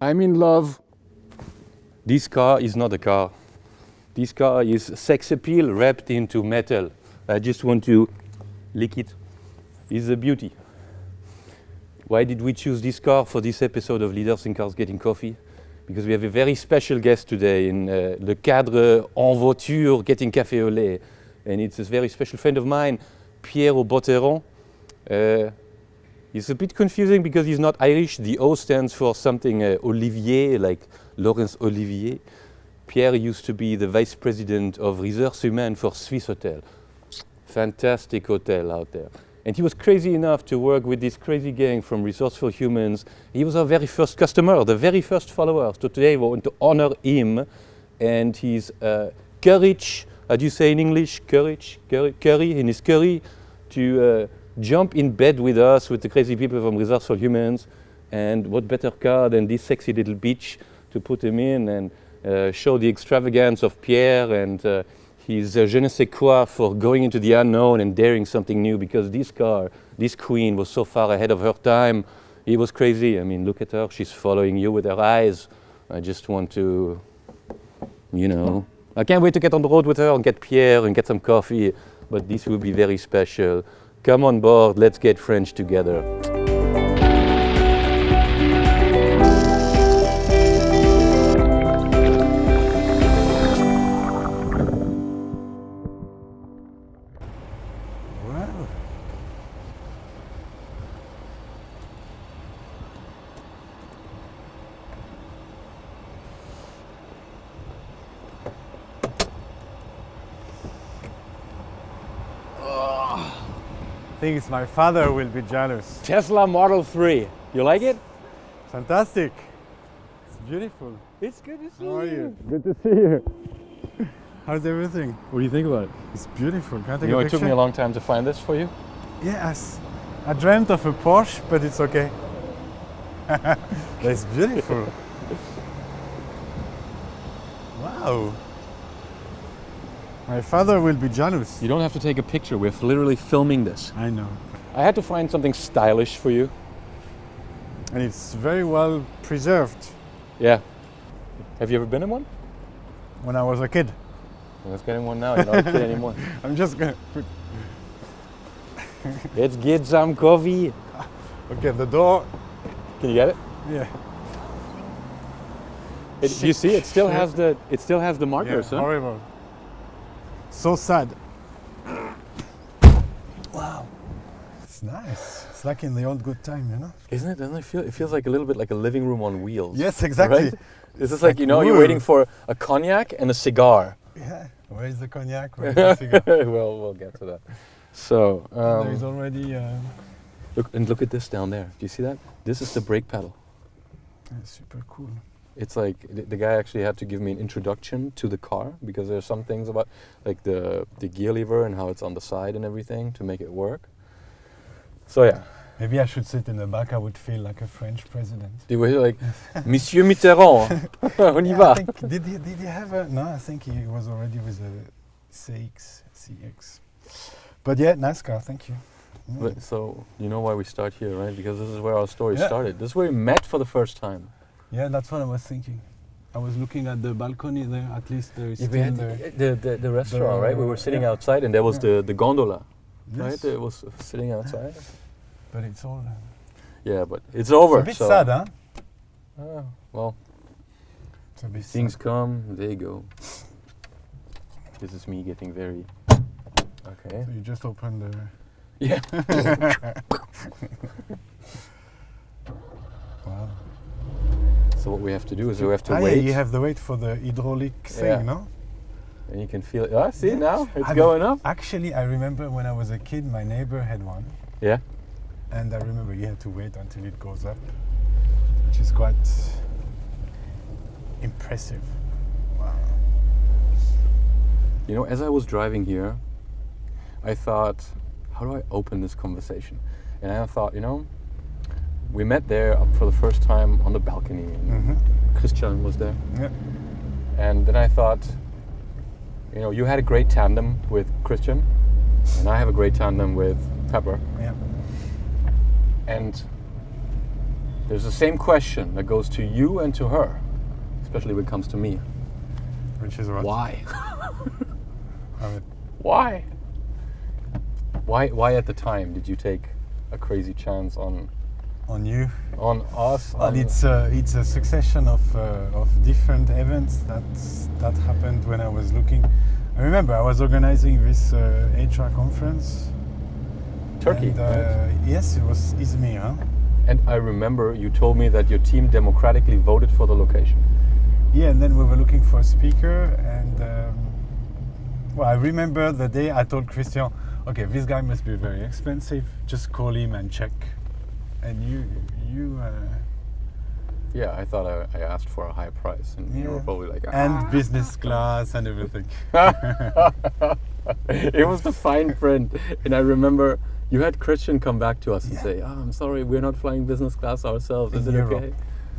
I'm in love. This car is not a car. This car is sex appeal wrapped into metal. I just want to lick it. It's a beauty. Why did we choose this car for this episode of Leaders in Cars Getting Coffee? Because we have a very special guest today in le cadre en voiture getting café au lait. And it's a very special friend of mine, Pierre Botteron. It's a bit confusing because he's not Irish. The O stands for something Olivier, like Laurence Olivier. Pierre used to be the vice president of RESOURCEFUL for Swissôtel. Fantastic hotel out there. And he was crazy enough to work with this crazy gang from Resourceful Humans. He was our very first customer, the very first follower. So today we want to honor him and his courage, how do you say in English? Courage, in his curry, to jump in bed with us, with the crazy people from Resourceful Humans. And what better car than this sexy little beach to put him in and show the extravagance of Pierre and his je ne sais quoi for going into the unknown and daring something new, because this car, this queen was so far ahead of her time. It was crazy. I mean, look at her. She's following you with her eyes. I just want to, I can't wait to get on the road with her and get Pierre and get some coffee, but this will be very special. Come on board, let's get French together. I think my father will be jealous. Tesla Model 3. You like it? Fantastic. It's beautiful. It's good to see How are you? Good to see you. How's everything? What do you think about it? It's beautiful. Can I take You know, a it picture? took me a long time to find this for you. Yes. I dreamt of a Porsche, but it's okay. It's beautiful. Wow. My father will be jealous. You don't have to take a picture. We're literally filming this. I know. I had to find something stylish for you. And it's very well preserved. Yeah. Have you ever been in one? When I was a kid. Well, let's get in one now. You're not a kid anymore. I'm just gonna put... Let's get some coffee. Okay, the door. Can you get it? Yeah. You see, it still has the markers, Yeah, huh? horrible. So sad. Wow. It's nice. It's like in the old good time, Isn't it? Doesn't it feel? It feels like a little bit like a living room on wheels. Yes, exactly. Right? It's just like, you're waiting for a cognac and a cigar. Yeah. Where is the cognac? Where is the cigar? Well, we'll get to that. So, there is already... look at this down there. Do you see that? This is the brake pedal. That's super cool. It's like the guy actually had to give me an introduction to the car, because there's some things about like the gear lever and how it's on the side and everything to make it work. So yeah. Maybe I should sit in the back. I would feel like a French president. They were like, Monsieur Mitterrand, on y va. Did he have a... No, I think he was already with a CX. But yeah, nice car, thank you. Yeah. But, so, you know why we start here, right? Because this is where our story started. This is where we met for the first time. Yeah, that's what I was thinking. I was looking at the balcony there. At least there is Yeah, still we had the restaurant, right? We were sitting yeah. outside and there was the gondola, Yes. right? It was sitting outside. But it's all... Yeah, but it's over. It's a bit so sad, huh? Well, It's a bit things sad. come, they go. This is me getting very... Okay. So you just open the... Yeah. Wow. So what we have to do is we have to Yeah, wait. you have to wait for the hydraulic thing, no? And you can feel it. Ah, see, now it's I going mean, up. Actually, I remember when I was a kid, my neighbor had one. Yeah. And I remember you had to wait until it goes up, which is quite impressive. Wow. You know, as I was driving here, I thought, how do I open this conversation? And I thought, we met there up for the first time on the balcony, and Christian was there. Yeah. And then I thought, you had a great tandem with Christian, and I have a great tandem with Pepper. Yeah. And There's the same question that goes to you and to her, especially when it comes to me. Which is what? Why? I mean, Why? Why at the time did you take a crazy chance on you. on us? Well, it's a succession of different events that happened when I was looking. I remember I was organizing this HR conference. Turkey, And, right? Yes, it was Izmir. Huh? And I remember you told me that your team democratically voted for the location. Yeah, and then we were looking for a speaker, and well, I remember the day I told Christian, okay, this guy must be very expensive. Just call him and check. And you. Yeah, I thought I asked for a high price, and you were Yeah. probably like, And business class and everything. It was the fine print. And I remember you had Christian come back to us and Yeah. say, I'm sorry, we're not flying business class ourselves. Is In it Europe. okay?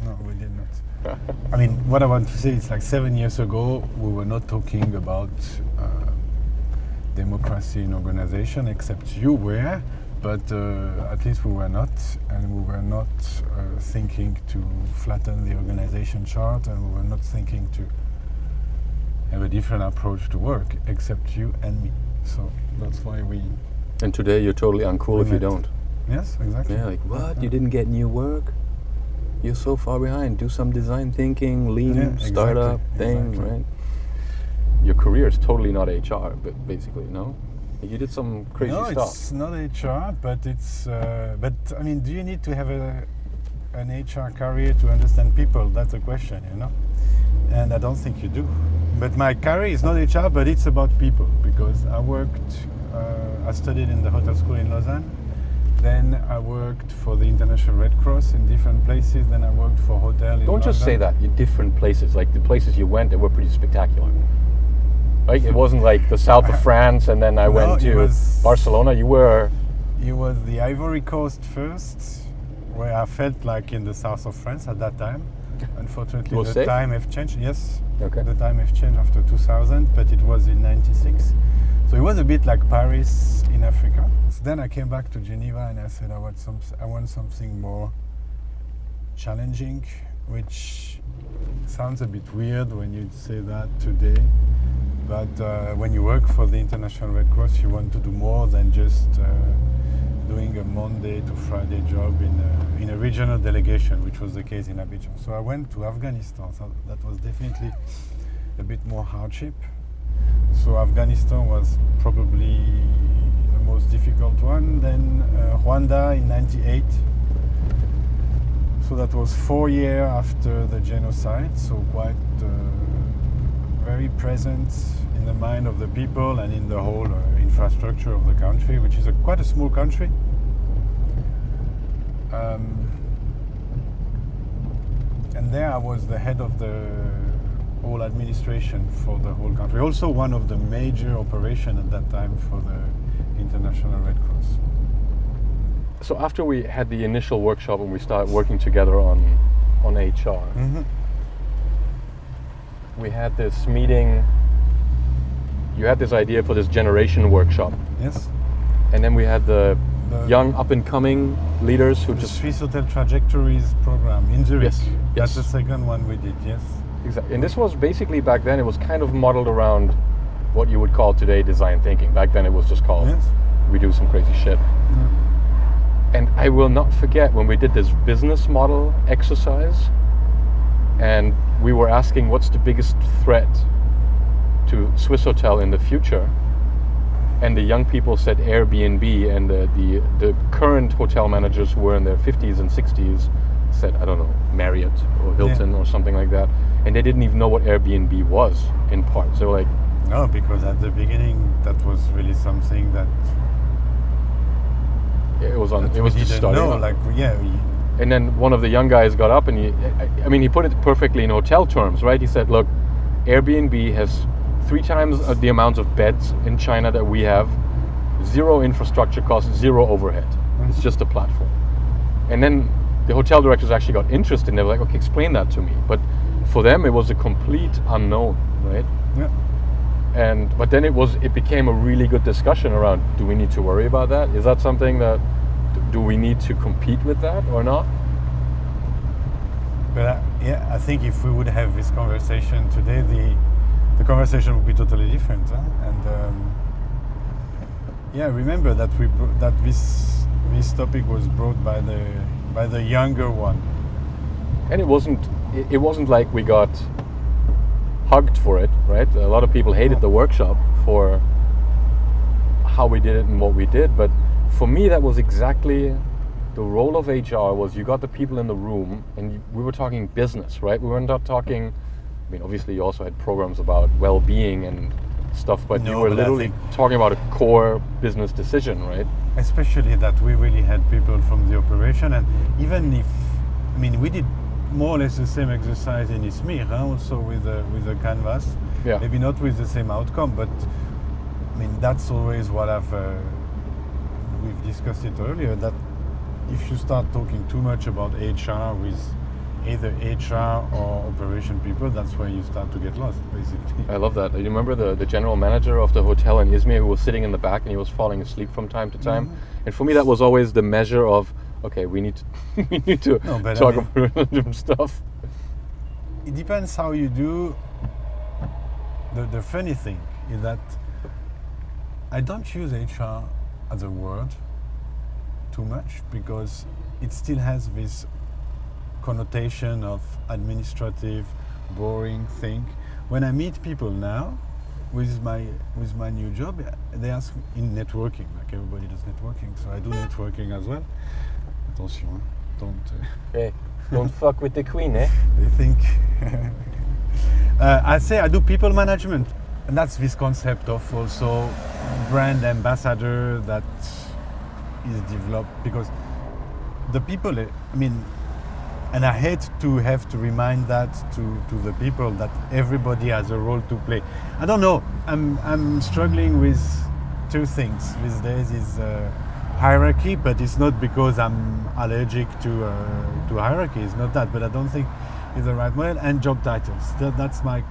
No, we did not. I mean, what I want to say is like 7 years ago, we were not talking about democracy in organization, except you were, but at least we were not, and we were not thinking to flatten the organization chart, and we were not thinking to have a different approach to work, except you and me. So that's why we... And today you're totally uncool if you met. don't. Yes, exactly. Yeah, like, what? You didn't get new work? You're so far behind. Do some design thinking, lean, Yeah, exactly, startup thing, exactly. right? Your career is totally not HR, but basically, no? You did some crazy No, stuff. it's not HR, but it's. But I mean, do you need to have an HR career to understand people? That's a question, you know. And I don't think you do. But my career is not HR, but it's about people, because I worked. I studied in the hotel school in Lausanne. Then I worked for the International Red Cross in different places. Then I worked for hotel in Don't just say London. that. You're different places. Like the places you went, they were pretty spectacular. Like it wasn't like the south of France and then I No, went it to was- Barcelona. You were. It was the Ivory Coast first, where I felt like in the south of France at that time. Unfortunately, Was the safe? time have changed. Yes, Okay. the time have changed after 2000, but it was in '96. So it was a bit like Paris in Africa. So then I came back to Geneva and I said I want something more challenging, which sounds a bit weird when you say that today. But when you work for the International Red Cross, you want to do more than just doing a Monday to Friday job in a regional delegation, which was the case in Abidjan. So I went to Afghanistan. So that was definitely a bit more hardship. So Afghanistan was probably the most difficult one. Then Rwanda in '98. So that was 4 years after the genocide. So quite very present in the mind of the people and in the whole infrastructure of the country, which is quite a small country. And there I was the head of the whole administration for the whole country. Also one of the major operations at that time for the International Red Cross. So after we had the initial workshop and we started working together on HR, we had this meeting. You had this idea for this generation workshop, Yes. and then we had the The- young up-and-coming leaders who The just Swissôtel Trajectories program in Zurich. Yes, That's yes. the second one we did, yes. exactly. And this was basically back then. It was kind of modeled around what you would call today design thinking. Back then, it was just called Yes. we do some crazy shit. And I will not forget when we did this business model exercise, and we were asking what's the biggest threat to Swissôtel in the future. And the young people said Airbnb, and the current hotel managers who were in their 50s and 60s said, I don't know, Marriott or Hilton or something like that. And they didn't even know what Airbnb was in part. So like, No, because at the beginning that was really something that it was on. that It was we just didn't starting. know. up. Like And then one of the young guys got up and he put it perfectly in hotel terms, right? He said, look, Airbnb has 3 times the amount of beds in China that we have, 0 infrastructure costs, 0 overhead. It's just a platform. And then the hotel directors actually got interested and they were like, okay, explain that to me. But for them, it was a complete unknown, right? yeah. But then it became a really good discussion around, do we need to worry about that? Is that something that, do we need to compete with that or not? But I think if we would have this conversation today, the conversation would be totally different. Huh? And remember that this topic was brought by the younger one. And it wasn't like we got hugged for it, right? A lot of people hated the workshop for how we did it and what we did, but for me that was exactly the role of HR. Was you got the people in the room and we were talking business, right? We were not talking, I mean, obviously you also had programs about well-being and stuff, but you were literally talking about a core business decision, right? Especially that we really had people from the operation, and even if, I mean, we did more or less the same exercise in Izmir, also with the canvas. Yeah. Maybe not with the same outcome, but I mean that's always what we've discussed it earlier, that if you start talking too much about HR with either HR or operation people, that's where you start to get lost, basically. I love that. You remember the general manager of the hotel in Izmir who was sitting in the back and he was falling asleep from time to time? Mm-hmm. And for me that was always the measure of, okay, we need to talk about different stuff. It depends how you do. The funny thing is that I don't use HR as a word too much because it still has this connotation of administrative, boring thing. When I meet people now with my new job, they ask in networking, like everybody does networking, so I do networking as well. Attention, don't fuck with the queen, eh? They think. I say I do people management, and that's this concept of also brand ambassador that is developed, because the people, I mean, and I hate to have to remind that to the people that everybody has a role to play. I don't know, I'm struggling with two things these days. Is hierarchy, but it's not because I'm allergic to hierarchy. It's not that, but I don't think it's the right model. And job titles. That's my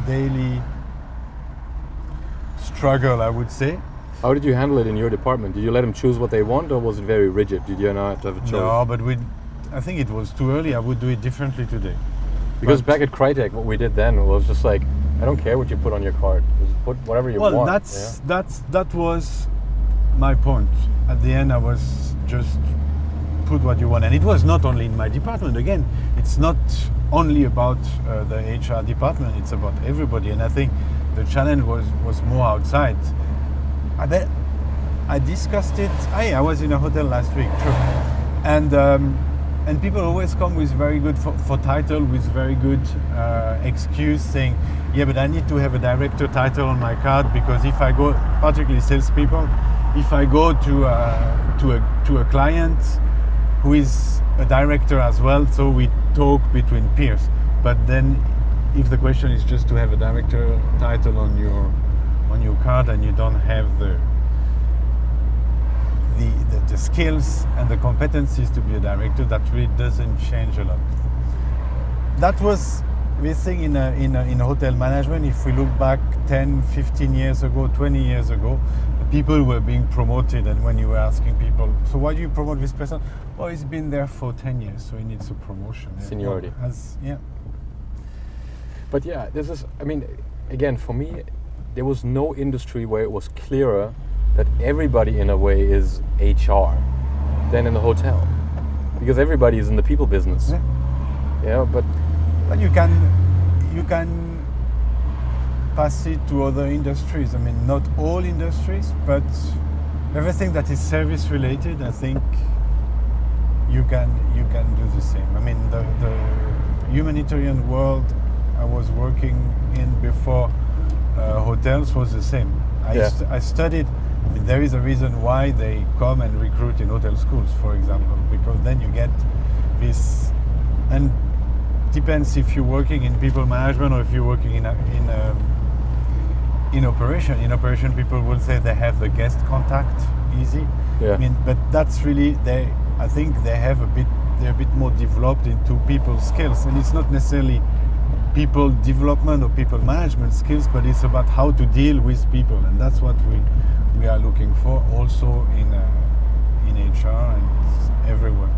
daily struggle, I would say. How did you handle it in your department? Did you let them choose what they want, or was it very rigid? Did you not have a choice? No, but I think it was too early. I would do it differently today. Because back at Crytek, what we did then was just like, I don't care what you put on your card. Just put whatever you want. Well, that was my point. At the end, I was just put what you want. And it was not only in my department. Again, it's not only about the HR department. It's about everybody. And I think the challenge was more outside. I discussed it. I was in a hotel last week, true. And people always come with very good for title, with very good excuse, saying, yeah, but I need to have a director title on my card, because if I go, particularly salespeople, if I go to a client who is a director as well, so we talk between peers. But then, if the question is just to have a director title on your card and you don't have the skills and the competencies to be a director, that really doesn't change a lot. That was the thing in hotel management. If we look back 10, 15 years ago, 20 years ago, people were being promoted, and when you were asking people, so why do you promote this person? Oh, he's been there for 10 years, so he needs a promotion. Seniority. Yeah. But yeah, this is, I mean, again, for me, there was no industry where it was clearer that everybody in a way is HR than in the hotel, because everybody is in the people business. Yeah, but you can pass it to other industries. I mean, not all industries, but everything that is service related, I think you can do the same. I mean, the humanitarian world I was working in before hotels was the same. I studied. I mean, there is a reason why they come and recruit in hotel schools, for example, because then you get this, and depends if you're working in people management or if you're working in operation. In operation, people will say they have the guest contact easy. Yeah. I mean, but that's really I think they're a bit more developed into people skills, and it's not necessarily people development or people management skills, but it's about how to deal with people, and that's what we are looking for also in HR and everywhere.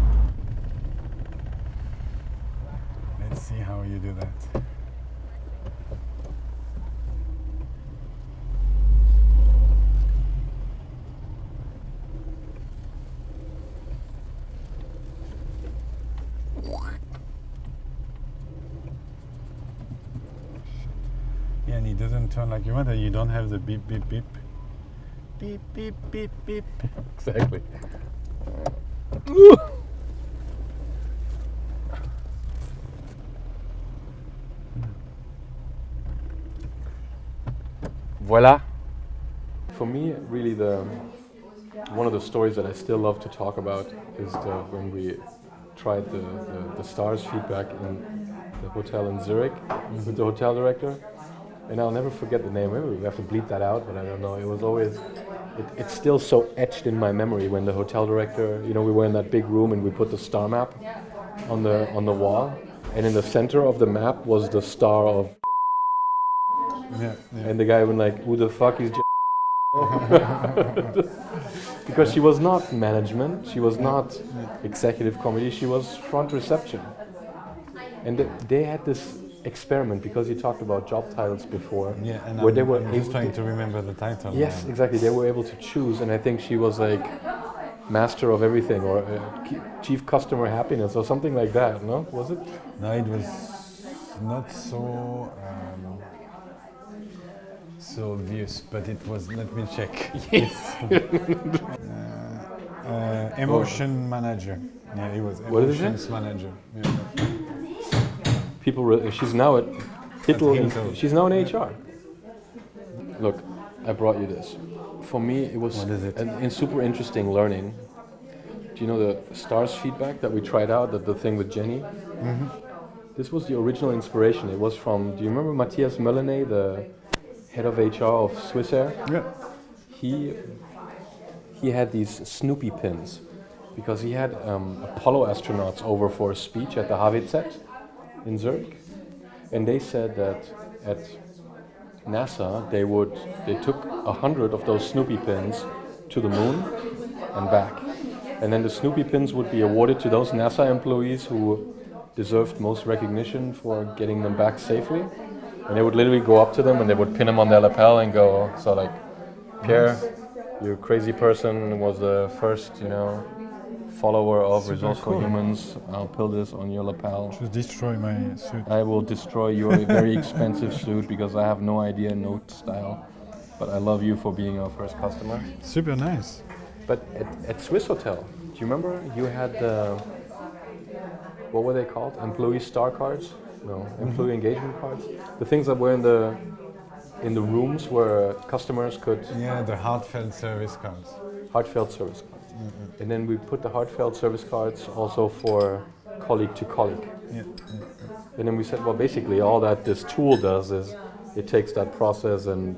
see how you do that. Yeah, and it doesn't turn like you want, you don't have the beep, beep, beep. Beep, beep, beep, beep. Exactly. Voila. For me, really, one of the stories that I still love to talk about is when we tried the stars feedback in the hotel in Zurich with the hotel director. And I'll never forget the name. Maybe we have to bleep that out, but I don't know. It was always, it's still so etched in my memory when the hotel director, we were in that big room and we put the star map on the wall, and in the center of the map was the star of. Yeah. And the guy went like, "Who the fuck is?" Because she was not management, she was not executive committee, she was front reception. And they had this experiment, because you talked about job titles before, And where they were I'm just trying to remember the title. Yes, exactly. They were able to choose, and I think she was like master of everything, or chief customer happiness, or something like that. No, was it? No, it was not so obvious, but it was. Let me check. Yes. Emotion manager. Yeah, it was What is it? emotions manager. Yeah. She's now at Hittel. Hittel. She's now in HR. Look, I brought you this. For me, it was What is it? a super interesting learning. Do you know the stars feedback that we tried out, the thing with Jenny? Mm-hmm. This was the original inspiration. It was from, do you remember Matthias Möllenay, the head of HR of Swissair? Yeah. He had these Snoopy pins because he had Apollo astronauts over for a speech at the HWZ in Zurich, and they said that at NASA they took 100 of those Snoopy pins to the moon and back, and then the Snoopy pins would be awarded to those NASA employees who deserved most recognition for getting them back safely, and they would literally go up to them and they would pin them on their lapel and go, so like, Pierre, you crazy person was the first, follower of Super Resourceful cool. Humans. I'll put this on your lapel. Just destroy my suit. I will destroy your very expensive suit because I have no idea, no style. But I love you for being our first customer. Super nice. But at Swissôtel, do you remember you had what were they called? Employee star cards? No, employee engagement cards. The things that were in the rooms where customers could. Yeah, the heartfelt service cards. Heartfelt service cards. Mm-hmm. And then we put the heartfelt service cards also for colleague to colleague. Yeah. And then we said, well, basically all that this tool does is it takes that process and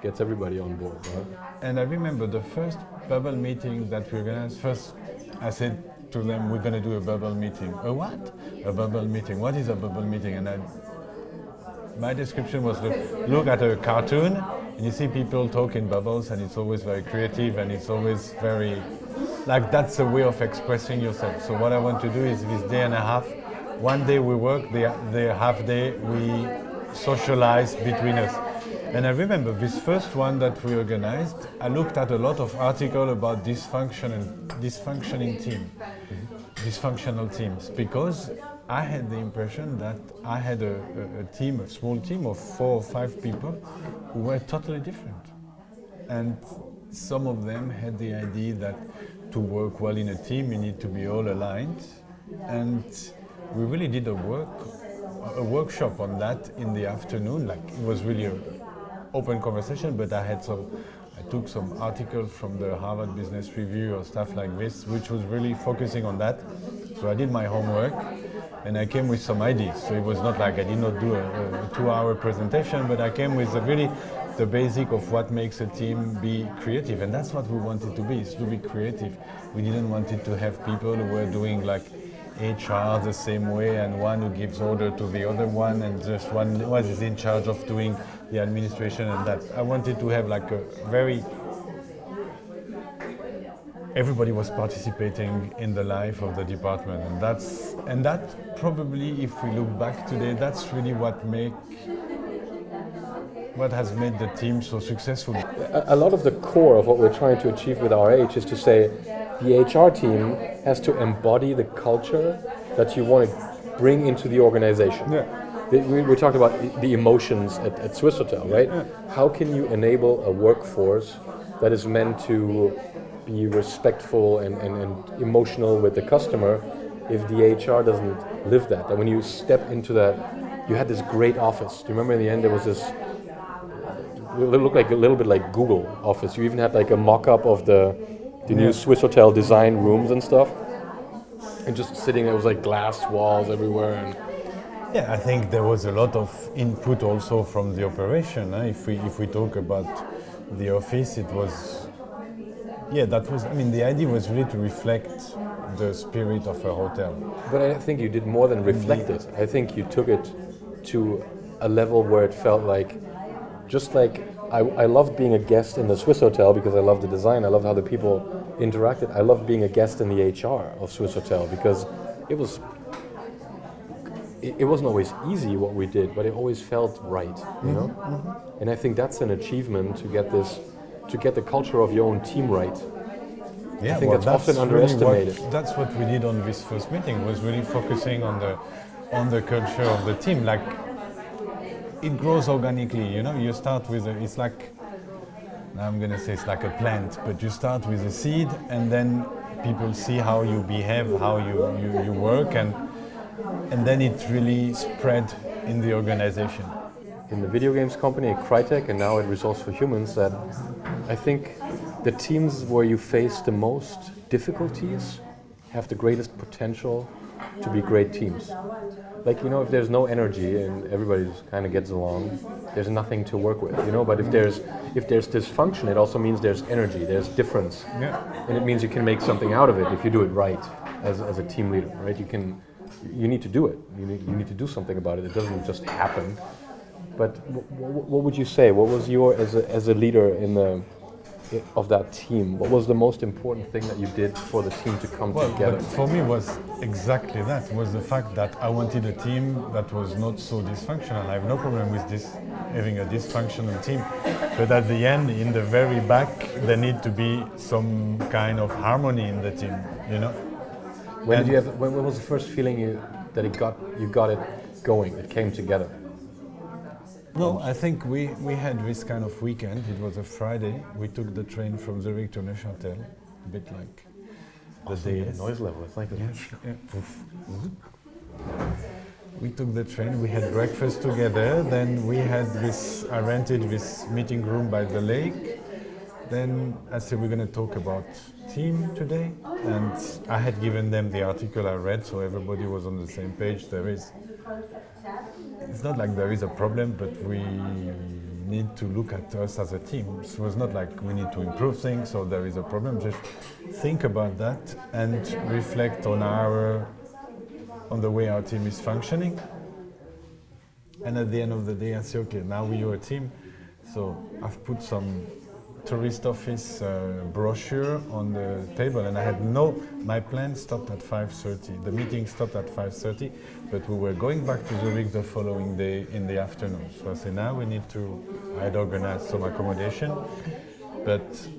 gets everybody on board, right? And I remember the first bubble meeting that we organized. First, I said to them, we're going to do a bubble meeting. A what? A bubble meeting. What is a bubble meeting? And my description was, look at a cartoon and you see people talk in bubbles, and it's always very creative, and it's always very, like, that's a way of expressing yourself. So what I want to do is this day and a half, one day we work, the half day we socialize between us. And I remember this first one that we organized, I looked at a lot of articles about dysfunctional teams, because I had the impression that I had a small team of 4 or 5 people who were totally different. And some of them had the idea that to work well in a team, you need to be all aligned. And we really did a workshop on that in the afternoon. Like, it was really an open conversation, but I took some articles from the Harvard Business Review or stuff like this, which was really focusing on that. So I did my homework and I came with some ideas. So it was not like I did not do a 2-hour presentation, but I came with the basic of what makes a team be creative. And that's what we wanted to be, is to be creative. We didn't want it to have people who were doing like HR the same way, and one who gives order to the other one, and just one was in charge of doing the administration and that. I wanted to have like a very everybody was participating in the life of the department, and that probably, if we look back today, that's really what has made the team so successful. A lot of the core of what we're trying to achieve with RH is to say the HR team has to embody the culture that you want to bring into the organization. Yeah. We talked about the emotions at Swissôtel, right? Yeah. How can you enable a workforce that is meant to be respectful and emotional with the customer if the HR doesn't live that? And when you step into that, you had this great office. Do you remember in the end there was this, it looked like a little bit like Google office. You even had like a mock-up of the new Swissôtel design rooms and stuff. And just sitting there was like glass walls everywhere. And yeah, I think there was a lot of input also from the operation. If we talk about the office, it was, the idea was really to reflect the spirit of a hotel. But I think you did more than reflect it. I think you took it to a level where it felt like, just like I loved being a guest in the Swissôtel because I loved the design, I loved how the people interacted. I loved being a guest in the HR of Swissôtel because it wasn't always easy what we did, but it always felt right, you know? Mm-hmm. And I think that's an achievement to get the culture of your own team right. Yeah, I think that's often underestimated. That's what we did on this first meeting, was really focusing on the culture of the team. Like, it grows organically, you know. You start with it's like a plant, but you start with a seed, and then people see how you behave, how you work, and then it really spread in the organization. In the video games company at Crytek and now at Resourceful Humans, that I think the teams where you face the most difficulties have the greatest potential to be great teams. Like, you know, if there's no energy and everybody just kind of gets along, there's nothing to work with, you know. But if there's dysfunction, it also means there's energy, there's difference, and it means you can make something out of it if you do it right as a team leader, right? You need to do it. You need to do something about it. It doesn't just happen. But what would you say? What was your as a leader of that team? What was the most important thing that you did for the team to come together? But for me, was exactly that. Was the fact that I wanted a team that was not so dysfunctional. I have no problem with having a dysfunctional team, but at the end, in the very back, there need to be some kind of harmony in the team. You know. When was the first feeling that you got it going? It came together. No, I think we had this kind of weekend. It was a Friday. We took the train from Zurich to Neuchâtel, a bit like the day. The noise level, it's like We took the train. We had breakfast together. Then we had I rented this meeting room by the lake. Then I said, we're going to talk about team today. And I had given them the article I read, so everybody was on the same page. It's not like there is a problem, but we need to look at us as a team. So it's not like we need to improve things, so there is a problem. Just think about that and reflect on the way our team is functioning. And at the end of the day, I say, okay, now we are a team. So I've put some tourist office brochure on the table, and my plan stopped at 5:30. The meeting stopped at 5:30, but we were going back to Zurich the following day in the afternoon. So I said, now I had organized some accommodation, but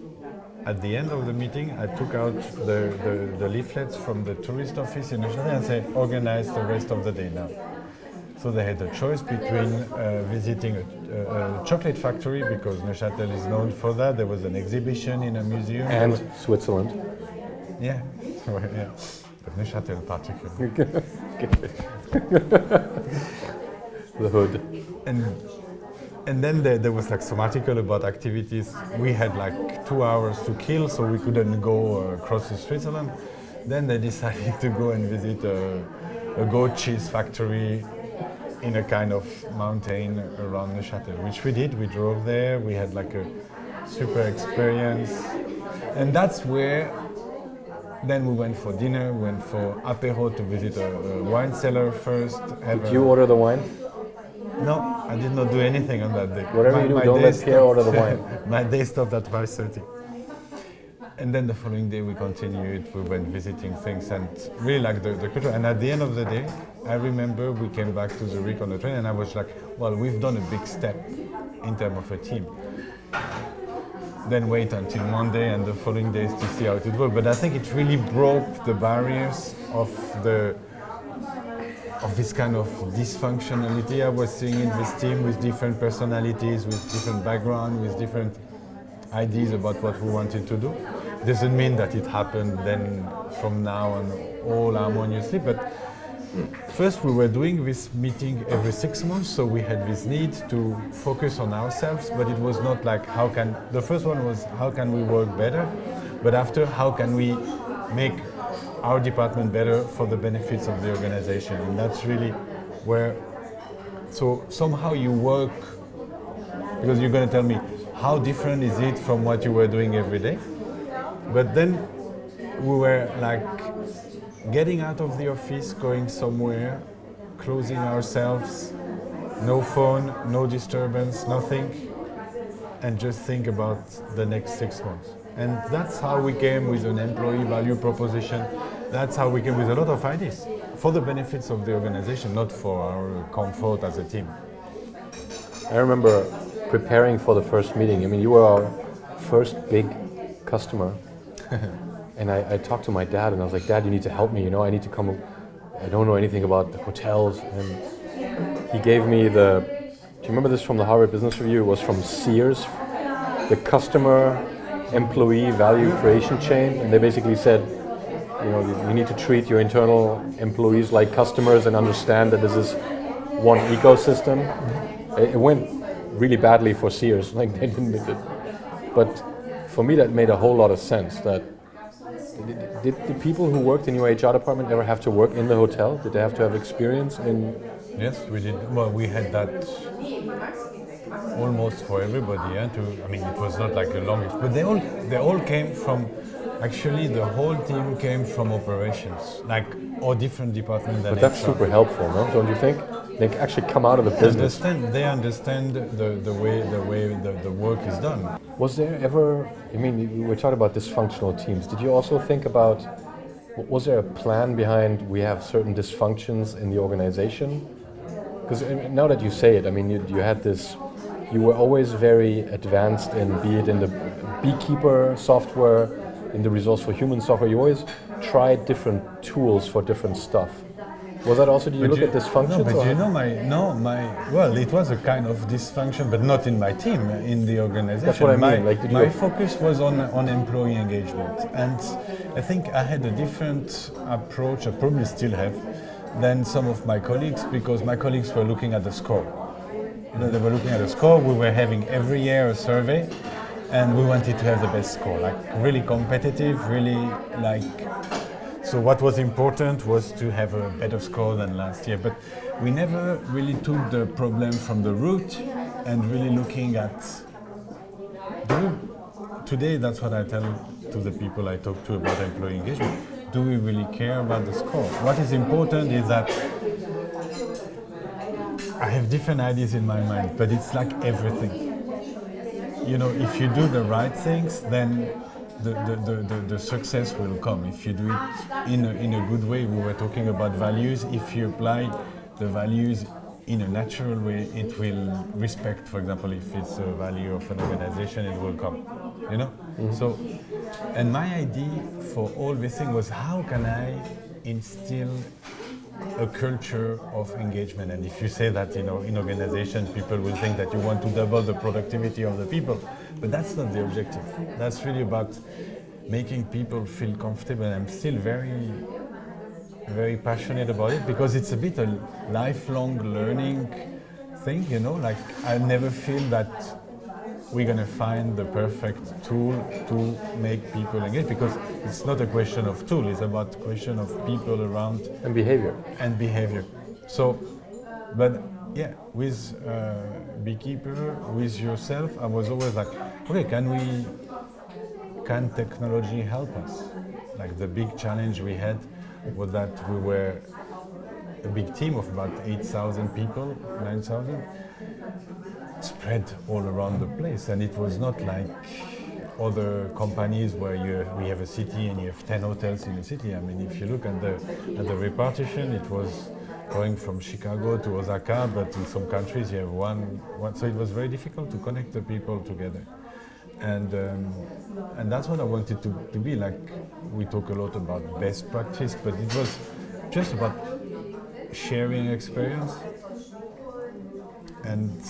at the end of the meeting, I took out the leaflets from the tourist office in Neuchâtel and said, organize the rest of the day now. So they had a choice between visiting a chocolate factory, because Neuchâtel is known for that. There was an exhibition in a museum. And Switzerland. Yeah, yeah. But Neuchâtel in particular. The hood. And then there was like some article about activities. We had like 2 hours to kill, so we couldn't go across to Switzerland. Then they decided to go and visit a goat cheese factory in a kind of mountain around Neuchâtel, which we did. We drove there, we had like a super experience. And that's where, then we went for dinner, went for apéro to visit a wine cellar first. Did you order the wine? No, I did not do anything on that day. Whatever you do, don't let Pierre order the wine. My day stopped at 5:30. And then the following day we continued, we went visiting things and really like the culture. And at the end of the day, I remember we came back to Zurich on the train and I was like, well, we've done a big step in terms of a team. Then wait until Monday and the following days to see how it would work. But I think it really broke the barriers of this kind of dysfunctionality I was seeing in this team with different personalities, with different background, with different ideas about what we wanted to do. Doesn't mean that it happened then from now on all harmoniously, but first we were doing this meeting every 6 months, so we had this need to focus on ourselves, but it was not like the first one was how can we work better, but after how can we make our department better for the benefits of the organization, and that's really where, so somehow you work, because you're going to tell me how different is it from what you were doing every day. But then we were like getting out of the office, going somewhere, closing ourselves, no phone, no disturbance, nothing, and just think about the next 6 months. And that's how we came with an employee value proposition. That's how we came with a lot of ideas for the benefits of the organization, not for our comfort as a team. I remember preparing for the first meeting. I mean, you were our first big customer. And I talked to my dad and I was like, Dad, you need to help me, I need to come. I don't know anything about the hotels. And he gave me do you remember this from the Harvard Business Review? It was from Sears, the customer employee value creation chain. And they basically said, you need to treat your internal employees like customers and understand that this is one ecosystem. It went really badly for Sears, like they didn't make it. But for me, that made a whole lot of sense. That did the people who worked in your HR department ever have to work in the hotel? Did they have to have experience in? Yes, we did. Well, we had that almost for everybody. It was not like a long, but they all came from. Actually, the whole team came from operations, like all different departments. But that's super helpful, no? Don't you think? They actually come out of the business. They understand the way the work is done. Was there ever, we were talking about dysfunctional teams. Did you also think about, was there a plan behind we have certain dysfunctions in the organization? Because now that you say it, you had this, you were always very advanced be it in the beekeeper software, in the resource for human software, you always tried different tools for different stuff. Was that also, did you look at dysfunctions? No, well, it was a kind of dysfunction, but not in my team, in the organization. That's what I mean. My focus was on employee engagement. And I think I had a different approach, I probably still have, than some of my colleagues, because my colleagues were looking at the score. They were looking at the score, we were having every year a survey, and we wanted to have the best score, like really competitive, really like. So what was important was to have a better score than last year, but we never really took the problem from the root and really looking at. Today, that's what I tell to the people I talk to about employee engagement. Do we really care about the score? What is important is that I have different ideas in my mind, but it's like everything. If you do the right things, then the success will come. If you do it in a good way, we were talking about values. If you apply the values in a natural way, it will respect, for example, if it's a value of an organization, it will come, Mm-hmm. So, and my idea for all this thing was how can I instill a culture of engagement. And if you say that, in organization, people will think that you want to double the productivity of the people, but that's not the objective. That's really about making people feel comfortable. And I'm still very, very passionate about it because it's a bit a lifelong learning thing, like I never feel that we're going to find the perfect tool to make people engage, because it's not a question of tool, it's about a question of people around. And behavior. So, but yeah, with Beekeeper, with yourself, I was always like, okay, can technology help us? Like the big challenge we had was that we were a big team of about 8,000 people, 9,000, spread all around the place, and it was not like other companies where we have a city and you have 10 hotels in a city. I mean, if you look at the repartition, it was going from Chicago to Osaka, but in some countries you have one. So it was very difficult to connect the people together. And that's what I wanted to be. Like, we talk a lot about best practice, but it was just about sharing experience. And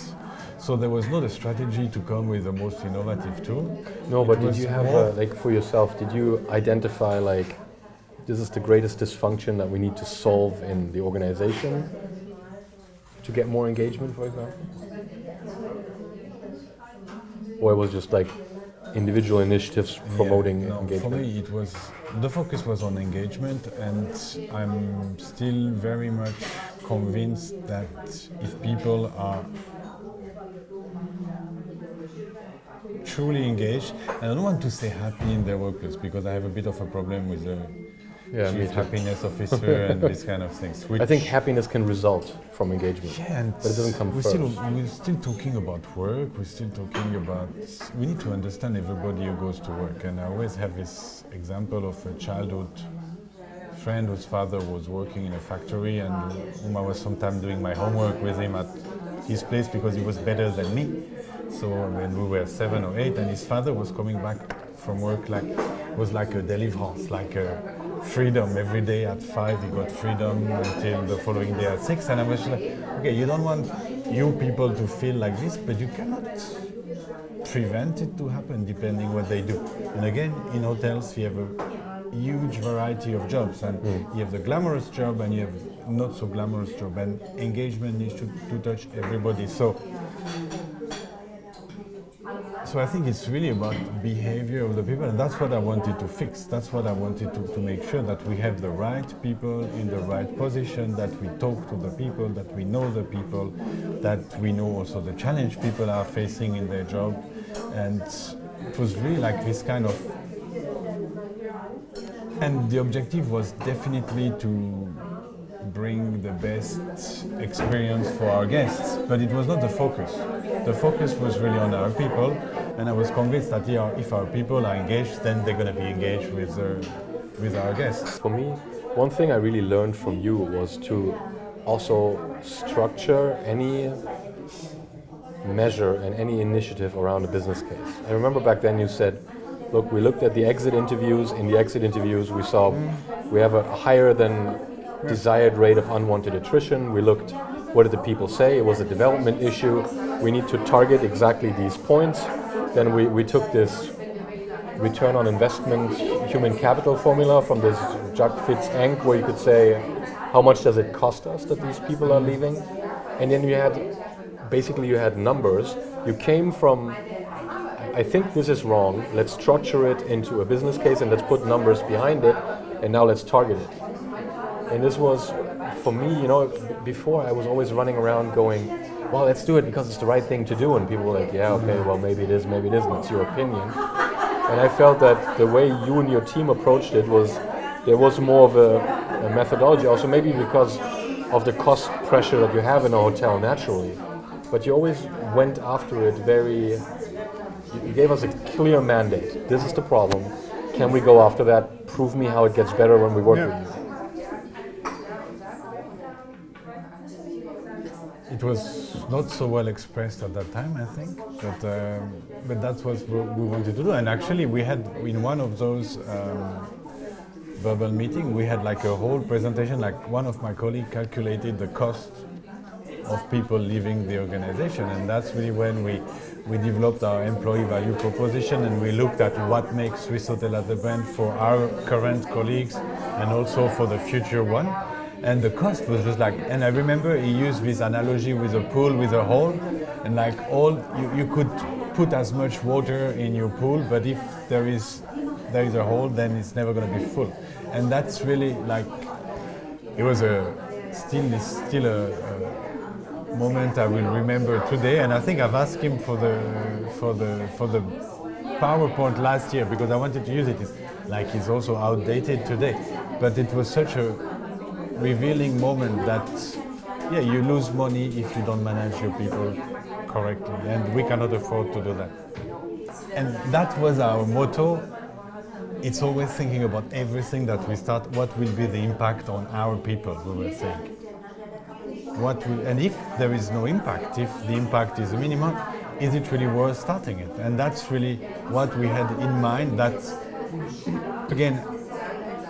so there was not a strategy to come with the most innovative tool. No, but did you have, like, for yourself, did you identify, like, this is the greatest dysfunction that we need to solve in the organization to get more engagement, for example? Or it was just like individual initiatives promoting engagement? For me, it was, the focus was on engagement, and I'm still very much convinced that if people are truly engaged, and I don't want to say happy in their workplace because I have a bit of a problem with the chief happiness officer and these kind of things. I think happiness can result from engagement, but it doesn't come first. We're still talking about work, we're still talking about, we need to understand everybody who goes to work. And I always have this example of a childhood friend whose father was working in a factory and whom I was sometimes doing my homework with him at his place because he was better than me. So when we were 7 or 8, and his father was coming back from work, like, was like a deliverance, like a freedom. Every day at 5 he got freedom until the following day at 6, and I was like, okay, you don't want you people to feel like this, but you cannot prevent it to happen depending what they do. And again, in hotels you have a huge variety of jobs, and you have the glamorous job and you have not so glamorous job, and engagement needs to touch everybody. So I think it's really about behavior of the people, and that's what I wanted to fix. That's what I wanted to make sure, that we have the right people in the right position, that we talk to the people, that we know the people, that we know also the challenge people are facing in their job. And it was really like this kind of, and the objective was definitely to bring the best experience for our guests, but it was not the focus. The focus was really on our people, and I was convinced that if our people are engaged, then they're going to be engaged with our guests. For me, one thing I really learned from you was to also structure any measure and any initiative around a business case. I remember back then you said, look, we looked at the exit interviews. In the exit interviews we saw we have a higher than desired rate of unwanted attrition. We looked, what did the people say? It was a development issue. We need to target exactly these points. Then we took this return on investment human capital formula from this Jacques Fitz Inc., where you could say, how much does it cost us that these people are leaving? And then you had numbers. You came from, I think this is wrong, let's structure it into a business case and let's put numbers behind it, and now let's target it. And this was, for me, before I was always running around going, well, let's do it because it's the right thing to do. And people were like, yeah, okay, well, maybe it is, maybe it isn't, it's your opinion. And I felt that the way you and your team approached it was, there was more of a methodology, also maybe because of the cost pressure that you have in a hotel naturally. But you always went after it you gave us a clear mandate. This is the problem. Can we go after that? Prove me how it gets better when we work with you. It was not so well expressed at that time, I think, but that's what we wanted to do. And actually, we had in one of those verbal meetings, we had like a whole presentation. Like, one of my colleagues calculated the cost of people leaving the organization, and that's really when we developed our employee value proposition, and we looked at what makes Swissôtel as a brand for our current colleagues and also for the future one. And the cost was just like, and I remember he used this analogy with a pool with a hole, and like you could put as much water in your pool, but if there is a hole, then it's never going to be full. And that's really like, it was still a moment I will remember today. And I think I've asked him for the PowerPoint last year because I wanted to use it. It's also outdated today, but it was such a revealing moment that you lose money if you don't manage your people correctly, and we cannot afford to do that. And that was our motto. It's always thinking about everything that we start, what will be the impact on our people, we were saying. And if there is no impact, if the impact is minimum, is it really worth starting it? And that's really what we had in mind. That, again,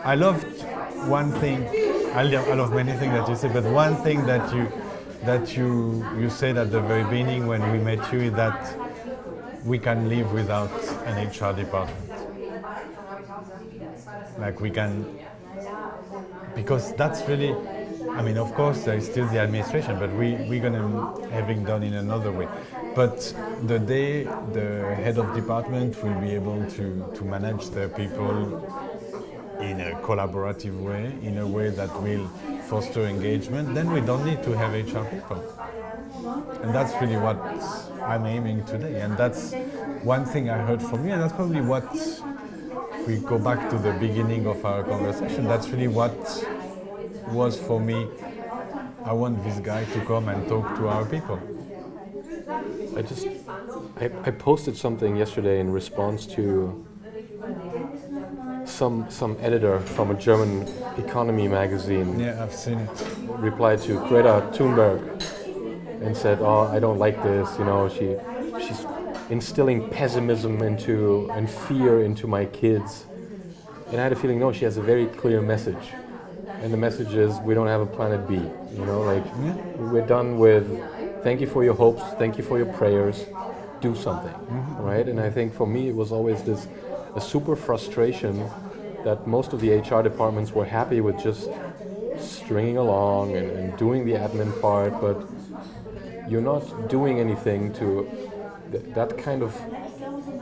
I loved one thing, I love many things that you said, but one thing that you said at the very beginning when we met you is that we can live without an HR department. Like we can, because that's really, I mean, of course there is still the administration, but we're gonna having done in another way. But the day the head of department will be able to manage their people in a collaborative way, in a way that will foster engagement, then we don't need to have HR people. And that's really what I'm aiming today. And that's one thing I heard from you, and that's probably what, if we go back to the beginning of our conversation, that's really what was for me. I want this guy to come and talk to our people. I posted something yesterday in response to some editor from a German economy magazine. Yeah, I've seen it. Replied to Greta Thunberg and said, "Oh, I don't like this. You know, she's instilling pessimism and fear into my kids." And I had a feeling, no, she has a very clear message, and the message is we don't have a planet B. You know, like we're done with. Thank you for your hopes. Thank you for your prayers. Do something, right? And I think for me, it was always a super frustration that most of the HR departments were happy with just stringing along and doing the admin part, but you're not doing anything to that kind of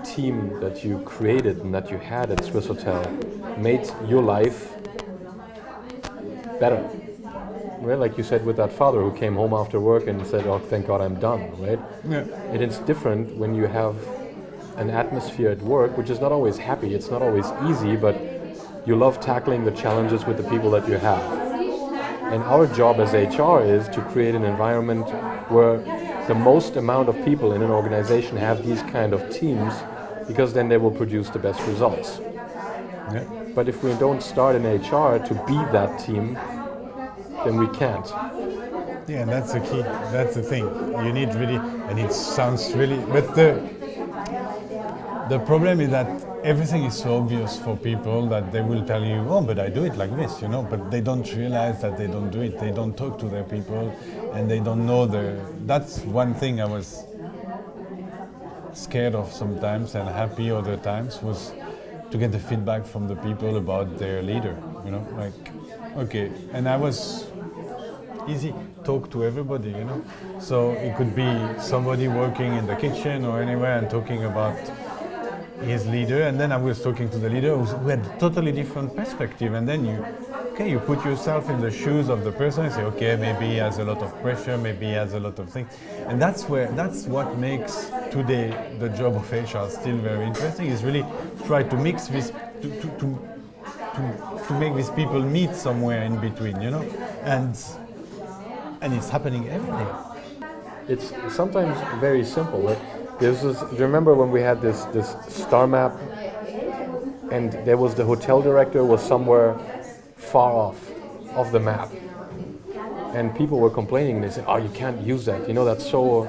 team that you created and that you had at Swissôtel made your life better. Right? Like you said with that father who came home after work and said, "Oh, thank God I'm done," right? Yeah. And it's different when you have an atmosphere at work, which is not always happy, it's not always easy, but you love tackling the challenges with the people that you have. And our job as HR is to create an environment where the most amount of people in an organization have these kind of teams, because then they will produce the best results. Yeah. But if we don't start in HR to be that team, then we can't. Yeah, that's the key. That's the thing. You need really, and it sounds really, but the problem is that everything is so obvious for people that they will tell you, "Oh, but I do it like this," you know, but they don't realize that they don't do it. They don't talk to their people, and they don't know that's one thing I was scared of sometimes and happy other times, was to get the feedback from the people about their leader, you know, like, okay, and I was easy, talk to everybody, you know, so it could be somebody working in the kitchen or anywhere and talking about his leader, and then I was talking to the leader who had a totally different perspective, and then you put yourself in the shoes of the person and say, okay, maybe he has a lot of pressure, maybe he has a lot of things, and that's what makes today the job of HR still very interesting, is really try to mix this, to make these people meet somewhere in between, you know, and it's happening every day. It's sometimes very simple. Like, do you remember when we had this star map, and there was the hotel director was somewhere far off the map, and people were complaining, and they said, "Oh, you can't use that. You know, that's so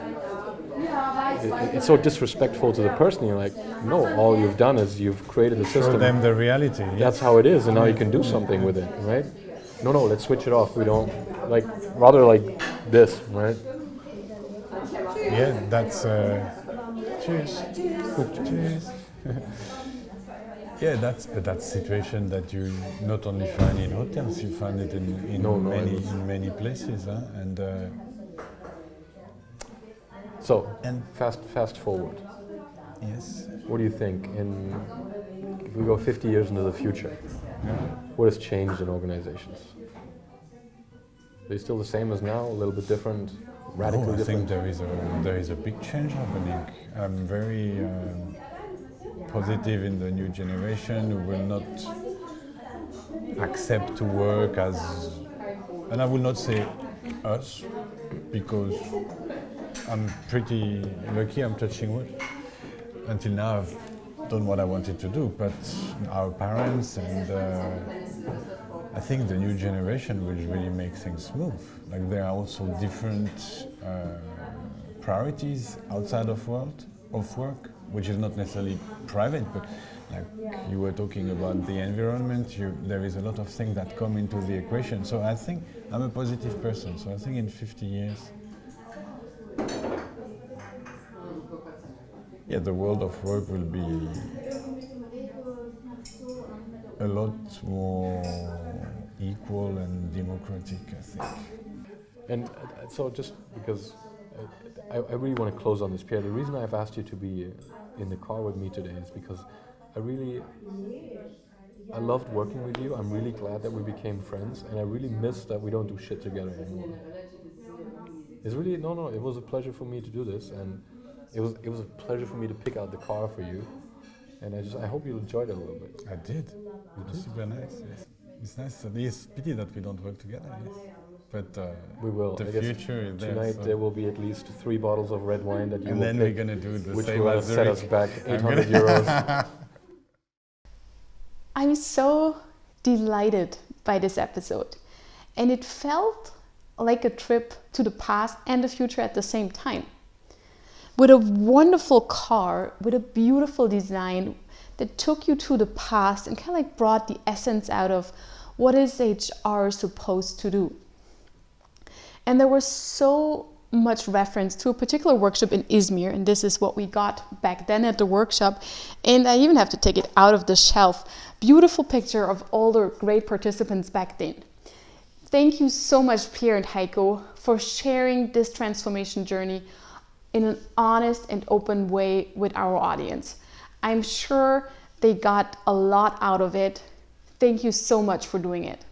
it's so disrespectful to the person." You're like, no, all you've done is you've created a system. Show them the reality. Yes. That's how it is, and now you can do something with it, right? No, let's switch it off. We don't like rather like this, right? Yeah, that's. Cheers. Cheers. Yeah, that's situation that you not only find in hotels, you find it in many places, huh? And so fast forward. Yes. What do you think? If we go 50 years into the future, what has changed in organizations? Are they still the same as now? A little bit different? Radically different? I think there is a big change happening. I'm very positive in the new generation who will not accept to work as, and I will not say us, because I'm pretty lucky, I'm touching wood, until now I've done what I wanted to do, but our parents and I think the new generation will really make things smooth. Like there are also different priorities outside of work, which is not necessarily private, but like you were talking about the environment, there is a lot of things that come into the equation. So I think I'm a positive person. So I think in 50 years, yeah, the world of work will be a lot more equal and democratic, I think. And so just because I really want to close on this, Pierre, the reason I've asked you to be in the car with me today is because I loved working with you. I'm really glad that we became friends, and I really miss that we don't do shit together anymore. It's really, it was a pleasure for me to do this, and it was a pleasure for me to pick out the car for you. And I hope you enjoyed it a little bit. I did. It was super nice, yes. It's nice. It's pity that we don't work together, yes. But we will. The future is there. Tonight there will be at least 3 bottles of red wine that you and will then pick, we're going to do the which same will as set us back 800 euros. I'm so delighted by this episode, and it felt like a trip to the past and the future at the same time. With a wonderful car, with a beautiful design that took you to the past and kind of like brought the essence out of what is HR supposed to do. And there was so much reference to a particular workshop in Izmir, and this is what we got back then at the workshop. And I even have to take it out of the shelf. Beautiful picture of all the great participants back then. Thank you so much, Pierre and Heiko, for sharing this transformation journey in an honest and open way with our audience. I'm sure they got a lot out of it. Thank you so much for doing it.